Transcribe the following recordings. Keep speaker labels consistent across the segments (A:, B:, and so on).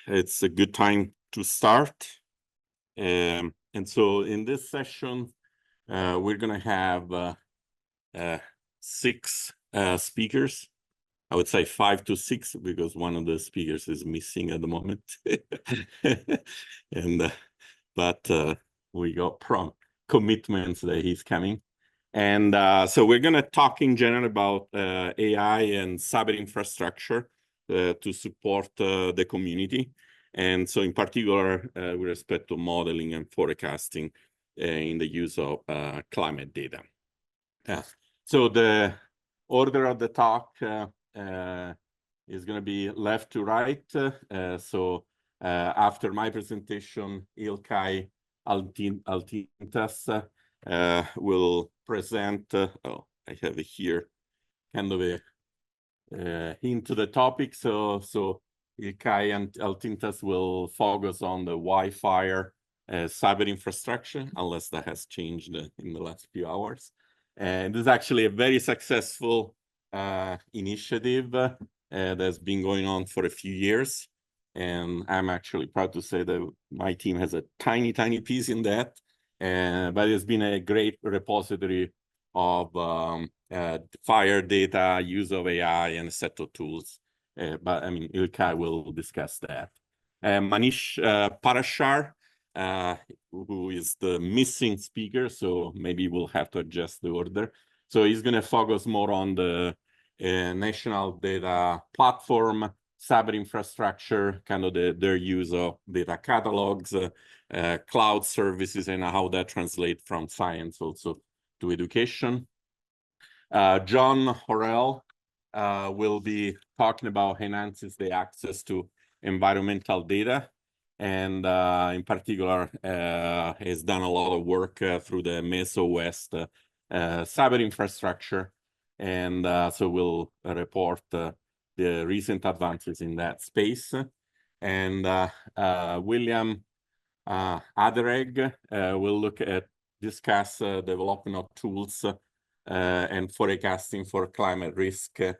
A: It's a good time to start. And so in this session, we're going to have 6 speakers. I would say 5 to 6 because one of the speakers is missing at the moment. But we got commitments that he's coming. And so we're going to talk in general about AI and cyber infrastructure to support the community. And so in particular, with respect to modeling and forecasting in the use of climate data. So the order of the talk is going to be left to right. So after my presentation, Ilkay Altintas will present, oh, I have it here, kind of a hint to the topic. So Ilkay and Altintas will focus on the Wi-Fi cyber infrastructure, unless that has changed in the last few hours. And this is actually a very successful initiative that's been going on for a few years. And I'm actually proud to say that my team has a tiny piece in that. But it's been a great repository of fire data, use of AI, and a set of tools. But I mean, Ilkay will discuss that. Manish Parashar, who is the missing speaker, so maybe we'll have to adjust the order. So he's going to focus more on the national data platform, cyber infrastructure, kind of their use of data catalogs, cloud services, and how that translates from science also to education. John Horrell will be talking about enhances the access to environmental data, and in particular has done a lot of work through the Meso West cyber infrastructure, and so we'll report the recent advances in that space. And William Adereg will discuss development of tools and forecasting for climate risk to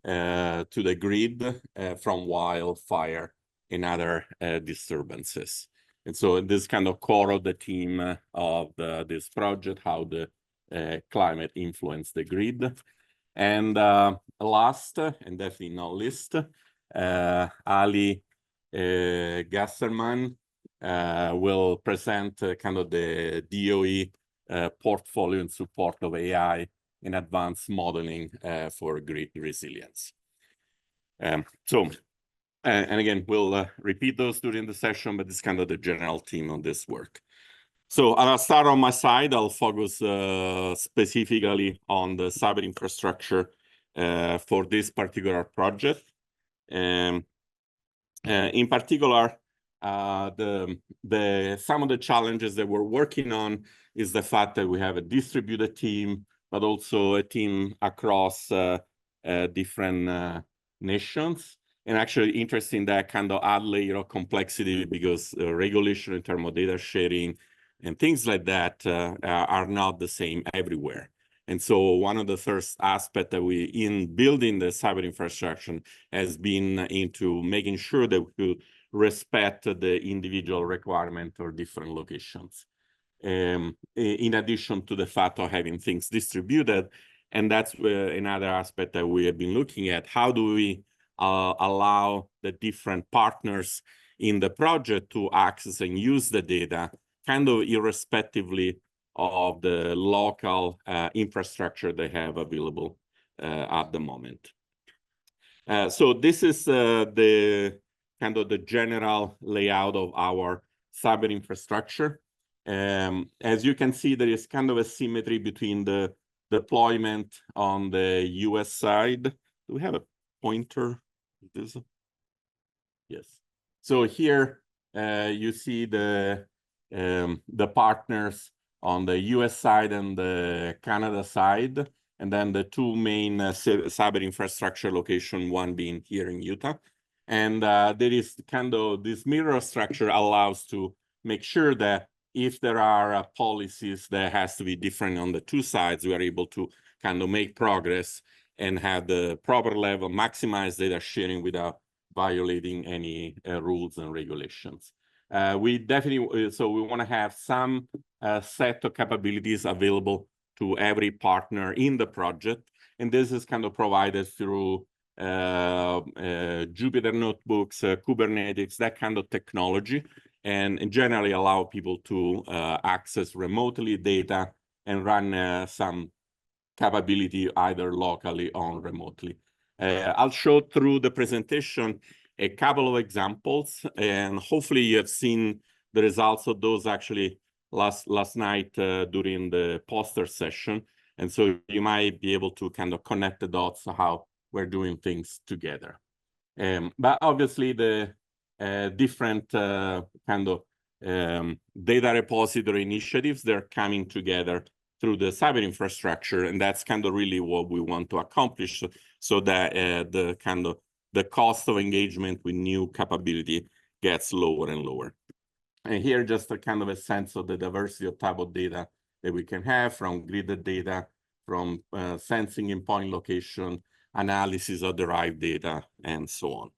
A: the grid from wildfire and other disturbances. And so this kind of core of the theme of this project, how the climate influence the grid. And last, and definitely not least, Ali Gasserman will present kind of the DOE portfolio in support of AI and advanced modeling for grid resilience. And again, we'll repeat those during the session, but it's kind of the general theme on this work. So I'll start on my side. I'll focus specifically on the cyber infrastructure for this particular project. In particular, some of the challenges that we're working on is the fact that we have a distributed team, but also a team across different nations. And actually interesting that kind of add layer of complexity because regulation in terms of data sharing and things like that are not the same everywhere. And so one of the first aspects that we, in building the cyber infrastructure, has been into making sure that we respect the individual requirement or different locations. In addition to the fact of having things distributed, and that's another aspect that we have been looking at. How do we allow the different partners in the project to access and use the data kind of irrespectively of the local infrastructure they have available at the moment. So this is the kind of the general layout of our cyber infrastructure. As you can see, there is kind of a symmetry between the deployment on the US side. Do we have a pointer? Yes. So here you see the partners on the US side and the Canada side, and then the two main cyber infrastructure location, one being here in Utah. And there is kind of this mirror structure allows to make sure that if there are policies that has to be different on the two sides, we are able to kind of make progress and have the proper level, maximize data sharing without violating any rules and regulations. We definitely, so we want to have some set of capabilities available to every partner in the project. And this is kind of provided through Jupyter notebooks, Kubernetes, that kind of technology, and generally allow people to access remotely data and run some capability either locally or remotely. I'll show through the presentation a couple of examples, and hopefully you have seen the results of those actually last night during the poster session. And so you might be able to kind of connect the dots of how we're doing things together. But obviously the different kind of data repository initiatives, they're coming together through the Cyberinfrastructure, and that's kind of really what we want to accomplish, so that the cost of engagement with new capability gets lower and lower. And here, just a kind of a sense of the diversity of type of data that we can have, from gridded data, from sensing in point location, analysis of derived data, and so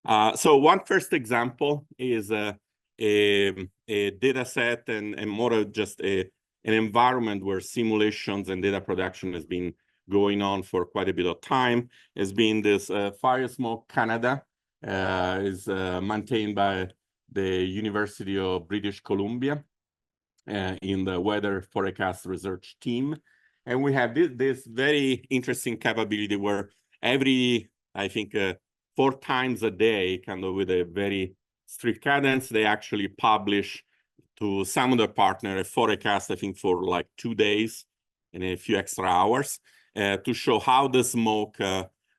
A: on. So one first example is a data set and more of just an environment where simulations and data production has been going on for quite a bit of time. Has been this Firesmoke Canada, is maintained by the University of British Columbia in the weather forecast research team. And we have this very interesting capability where every, I think, 4 times a day, kind of with a very strict cadence, they actually publish to some of the partner a forecast, I think, for like 2 days and a few extra hours to show how the smoke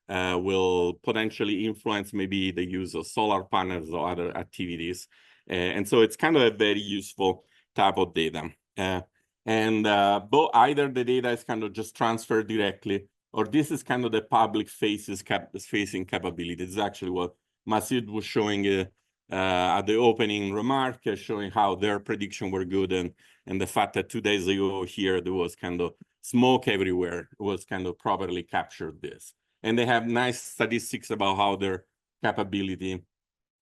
A: will potentially influence maybe the use of solar panels or other activities. And so it's kind of a very useful type of data. Both either the data is kind of just transferred directly, or this is kind of the public facing capability. This is actually what Masoud was showing at the opening remark, showing how their prediction were good, and the fact that 2 days ago here there was kind of smoke everywhere was kind of properly captured this. And they have nice statistics about how their capability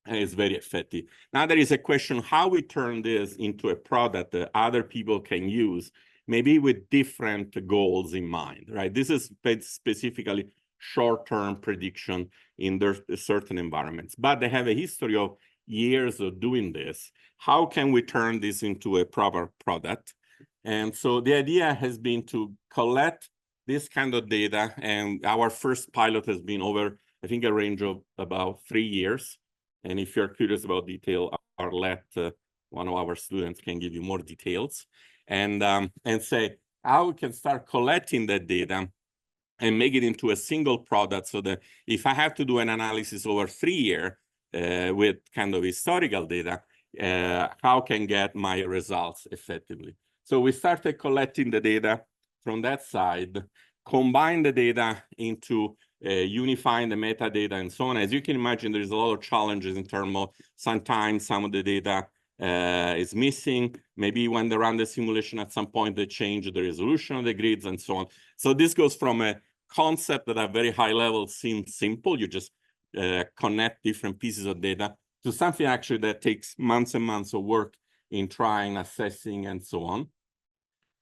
A: is very effective. Now there is a question how we turn this into a product that other people can use, maybe with different goals in mind, right? This is specifically short-term prediction in their certain environments, but they have a history of years of doing this. How can we turn this into a proper product? And so the idea has been to collect this kind of data, and our first pilot has been over, I think, a range of about 3 years. And if you're curious about detail, one of our students can give you more details, and say how we can start collecting that data and make it into a single product, so that if I have to do an analysis over 3 years with kind of historical data, how can get my results effectively? So we started collecting the data from that side, combine the data into unifying the metadata and so on. As you can imagine, there's a lot of challenges in terms of sometimes some of the data is missing. Maybe when they run the simulation at some point, they change the resolution of the grids and so on. So this goes from a concept that at very high level seems simple, you just connect different pieces of data, to something actually that takes months and months of work in trying, assessing, and so on.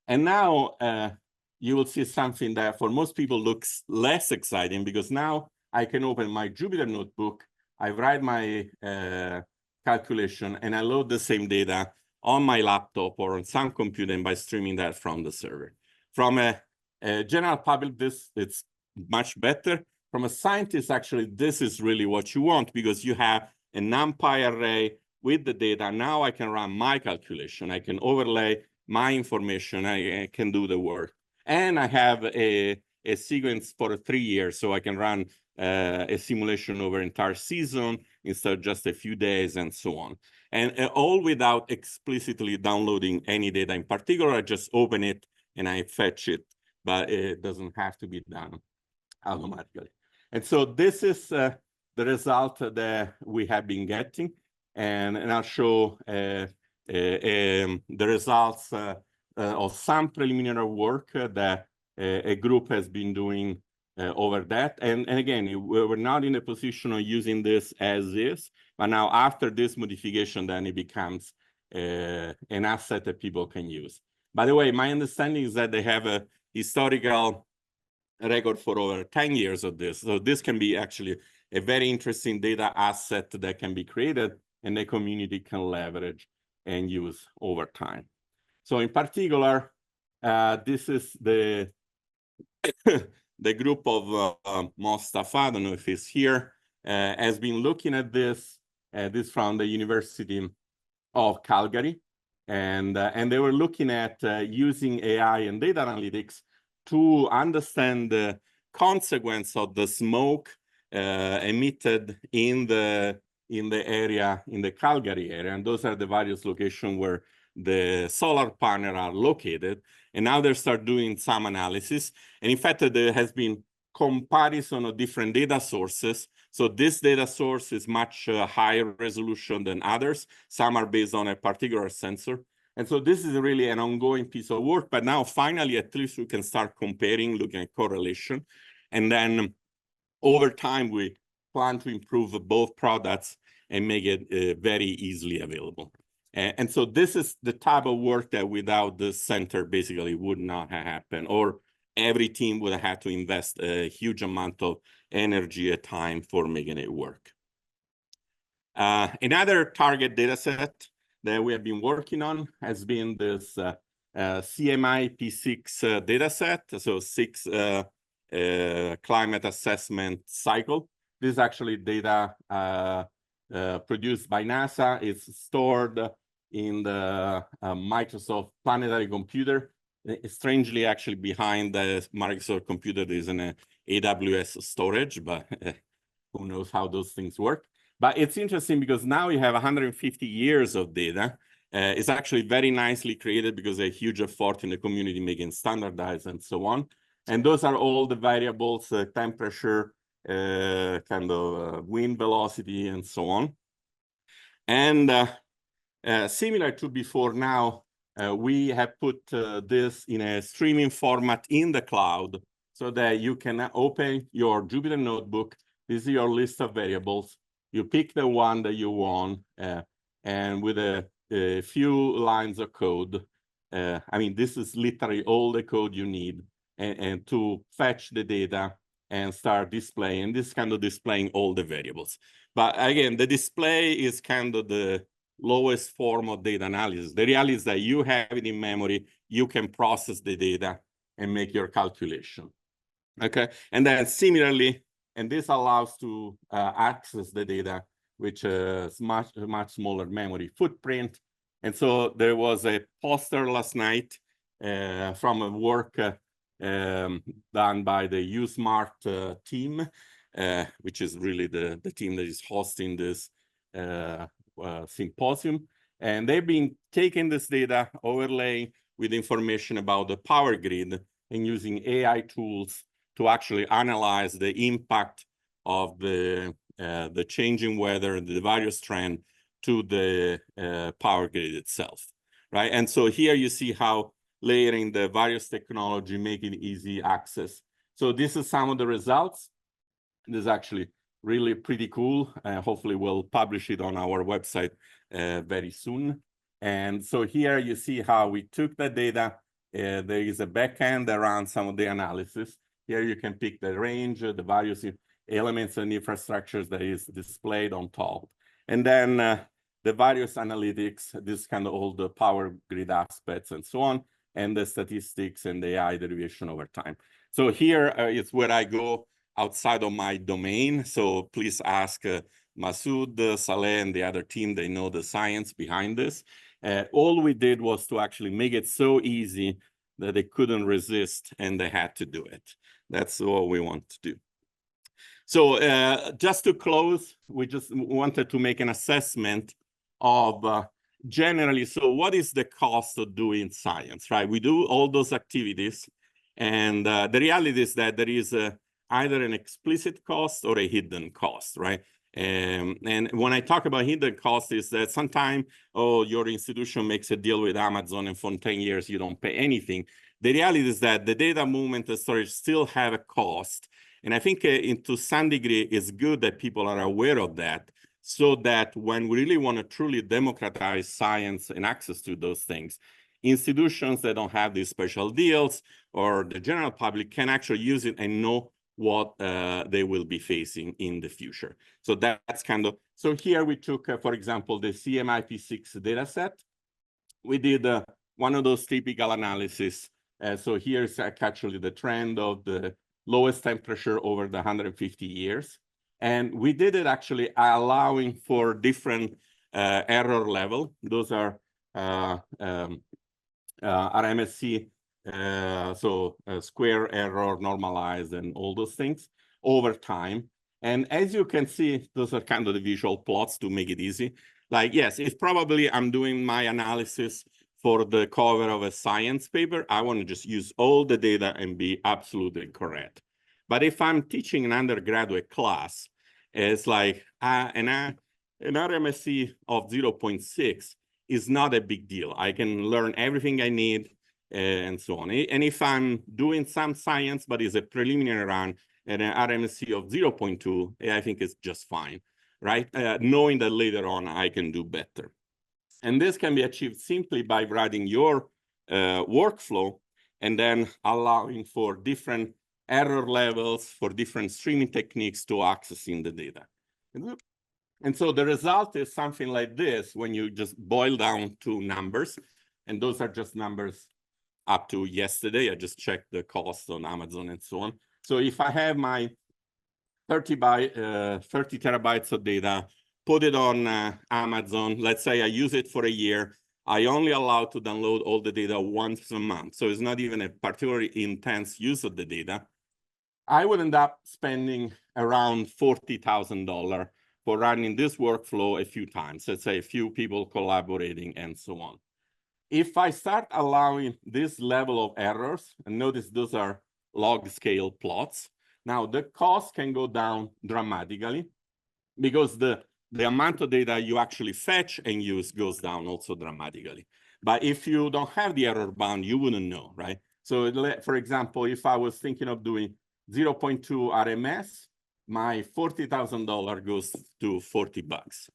A: And now you will see something that for most people looks less exciting, because now I can open my Jupyter notebook, I write my calculation, and I load the same data on my laptop or on some computer, and by streaming that from the server. From a general public, it's much better. From a scientist, actually, this is really what you want, because you have a NumPy array with the data. Now I can run my calculation. I can overlay my information. I can do the work. And I have a sequence for 3 years, so I can run a simulation over entire season instead of just a few days, and so on. And all without explicitly downloading any data in particular. I just open it and I fetch it, but it doesn't have to be done automatically. And so this is the result that we have been getting, and I'll show the results of some preliminary work that a group has been doing over that. And again, we're not in a position of using this as is, but now after this modification, then it becomes an asset that people can use. By the way, my understanding is that they have a historical record for over 10 years of this. So this can be actually a very interesting data asset that can be created and the community can leverage and use over time. So in particular, this is the the group of Mostafa, I don't know if he's here, has been looking at this. This from the University of Calgary. And they were looking at using AI and data analytics to understand the consequence of the smoke emitted in the area, in the Calgary area. And those are the various locations where the solar panels are located. And now they start doing some analysis. And in fact, there has been comparison of different data sources. So this data source is much higher resolution than others. Some are based on a particular sensor. And so this is really an ongoing piece of work. But now finally, at least we can start comparing, looking at correlation. And then over time, we plan to improve both products and make it very easily available. And so this is the type of work that without this center basically would not have happened, or every team would have had to invest a huge amount of energy and time for making it work. Another target data set that we have been working on has been this CMI P6 data set, so 6 climate assessment cycle. This is actually data produced by NASA. It's stored in the Microsoft Planetary Computer. Strangely, actually, behind the Microsoft computer, there is an AWS storage, but who knows how those things work. But it's interesting because now you have 150 years of data. It's actually very nicely created because there's a huge effort in the community making standardized and so on. And those are all the variables, temperature, kind of wind velocity, and so on. And similar to before now, we have put this in a streaming format in the cloud so that you can open your Jupyter notebook. This is your list of variables. You pick the one that you want, and with a few lines of code, I mean, this is literally all the code you need and to fetch the data and start displaying. This is kind of displaying all the variables. But again, the display is kind of the lowest form of data analysis. The reality is that you have it in memory, you can process the data and make your calculation. Okay, and then similarly, and this allows to access the data, which is much smaller memory footprint. And so there was a poster last night from a work done by the USmart team, which is really the team that is hosting this symposium. And they've been taking this data, overlaying with information about the power grid and using AI tools to actually analyze the impact of the changing weather and the various trend to the power grid itself, right? And so here you see how layering the various technology, making easy access. So this is some of the results. This is actually really pretty cool. Hopefully we'll publish it on our website very soon. And so here you see how we took the data. There is a backend around some of the analysis. Here you can pick the range, the various elements and infrastructures that is displayed on top. And then the various analytics, this kind of all the power grid aspects and so on, and the statistics and the AI derivation over time. So here is where I go outside of my domain. So please ask Masoud, Saleh, and the other team, they know the science behind this. All we did was to actually make it so easy that they couldn't resist and they had to do it. That's what we want to do. So just to close, we just wanted to make an assessment of generally, so what is the cost of doing science, right? We do all those activities, and the reality is that there is either an explicit cost or a hidden cost, right? And when I talk about hidden cost is that sometimes, oh, your institution makes a deal with Amazon and for 10 years you don't pay anything. the reality is that the data movement and storage still have a cost. And I think to some degree, it's good that people are aware of that, so that when we really want to truly democratize science and access to those things, institutions that don't have these special deals or the general public can actually use it and know what they will be facing in the future. So that's kind of, so here we took, for example, the CMIP6 data set. We did one of those typical analysis. So here's actually the trend of the lowest temperature over the 150 years. And we did it actually allowing for different error level. Those are RMSC, square error, normalized, and all those things over time. And as you can see, those are kind of the visual plots to make it easy. Like, yes, if probably I'm doing my analysis for the cover of a science paper, I want to just use all the data and be absolutely correct. But if I'm teaching an undergraduate class, it's like an RMSC of 0.6 is not a big deal. I can learn everything I need and so on. And if I'm doing some science, but it's a preliminary run and an RMSC of 0.2, I think it's just fine, right? Knowing that later on I can do better. And this can be achieved simply by writing your workflow and then allowing for different error levels, for different streaming techniques to accessing the data. And so the result is something like this when you just boil down to numbers. And those are just numbers up to yesterday. I just checked the cost on Amazon and so on. So if I have my 30 terabytes of data, put it on Amazon, let's say I use it for a year, I only allow to download all the data once a month. So it's not even a particularly intense use of the data. I would end up spending around $40,000 for running this workflow a few times, let's say a few people collaborating and so on. If I start allowing this level of errors, and notice those are log scale plots, now the cost can go down dramatically because the amount of data you actually fetch and use goes down also dramatically. But if you don't have the error bound, you wouldn't know, right? So for example, if I was thinking of doing 0.2 RMS, my $40,000 goes to $40,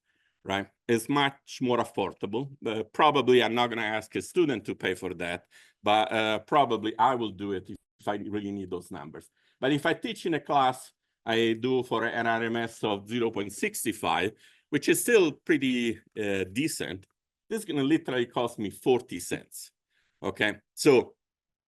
A: right? It's much more affordable. Probably I'm not going to ask a student to pay for that, but probably I will do it if I really need those numbers. But if I teach in a class, I do for an RMS of 0.65, which is still pretty decent. This is going to literally cost me 40 cents, okay? So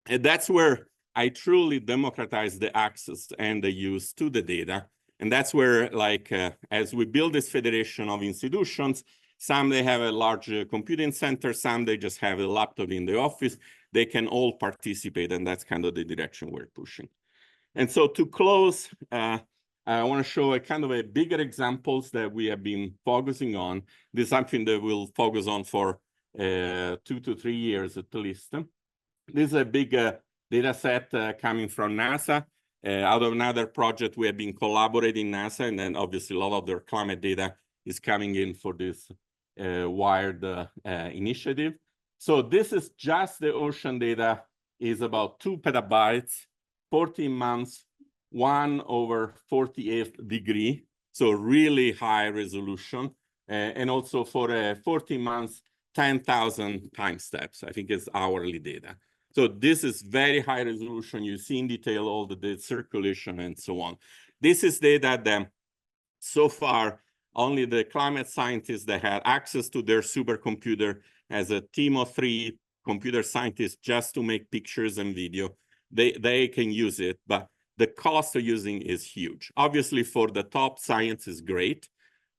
A: that's where I truly democratize the access and the use to the data. And that's where, like, as we build this federation of institutions, some they have a large computing center, some they just have a laptop in the office. They can all participate, and that's kind of the direction we're pushing. And so to close, I want to show a kind of a bigger examples that we have been focusing on. This is something that we'll focus on for 2 to 3 years at least. This is a big data set coming from NASA. Out of another project, we have been collaborating NASA, and then obviously a lot of their climate data is coming in for this wired initiative. So this is just the ocean data, is about 2 petabytes, 14 months, 1/48th degree. So really high resolution. And also for 14 months, 10,000 time steps, I think it's hourly data. So this is very high resolution. You see in detail all the circulation and so on. This is data that so far only the climate scientists that had access to their supercomputer as a team of 3 computer scientists just to make pictures and video. They can use it, but the cost of using is huge. Obviously, for the top science is great,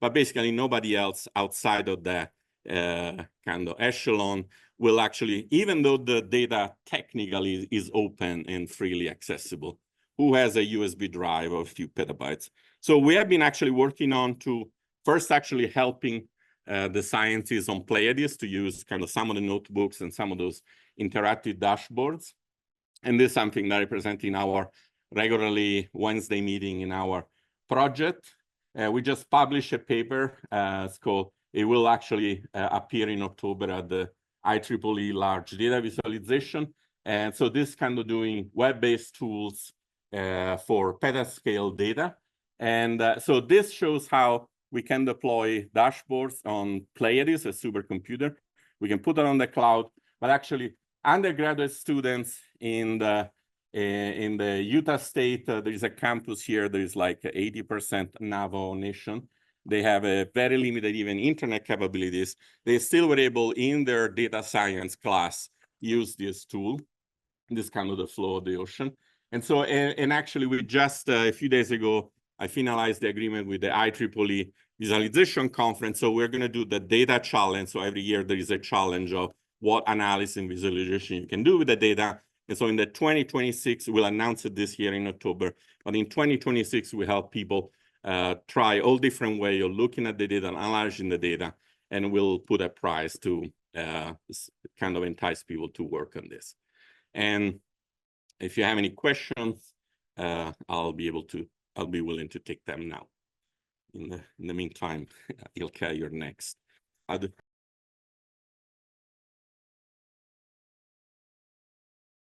A: but basically nobody else outside of that kind of echelon will actually, even though the data technically is open and freely accessible, who has a USB drive of a few petabytes. So we have been actually working on to first actually helping the scientists on Pleiades to use kind of some of the notebooks and some of those interactive dashboards. And this is something that I present in our regularly Wednesday meeting in our project. We just published a paper. It's called, it will actually appear in October at the IEEE Large Data Visualization. And so this kind of doing web-based tools for petascale data. And so this shows how we can deploy dashboards on Pleiades, a supercomputer. We can put it on the cloud, but actually undergraduate students in the Utah State, there is a campus here, there is like 80% Navajo Nation. They have a very limited even internet capabilities. They still were able in their data science class use this tool, this kind of the flow of the ocean. And so, and actually we just a few days ago, I finalized the agreement with the IEEE Visualization Conference. So we're going to do the data challenge. So every year there is a challenge of what analysis and visualization you can do with the data. And so in the 2026, we'll announce it this year in October. But in 2026, we help people try all different ways of looking at the data and analyzing the data. And we'll put a prize to kind of entice people to work on this. And if you have any questions, I'll be willing to take them now. In the meantime, Ilka, you're next.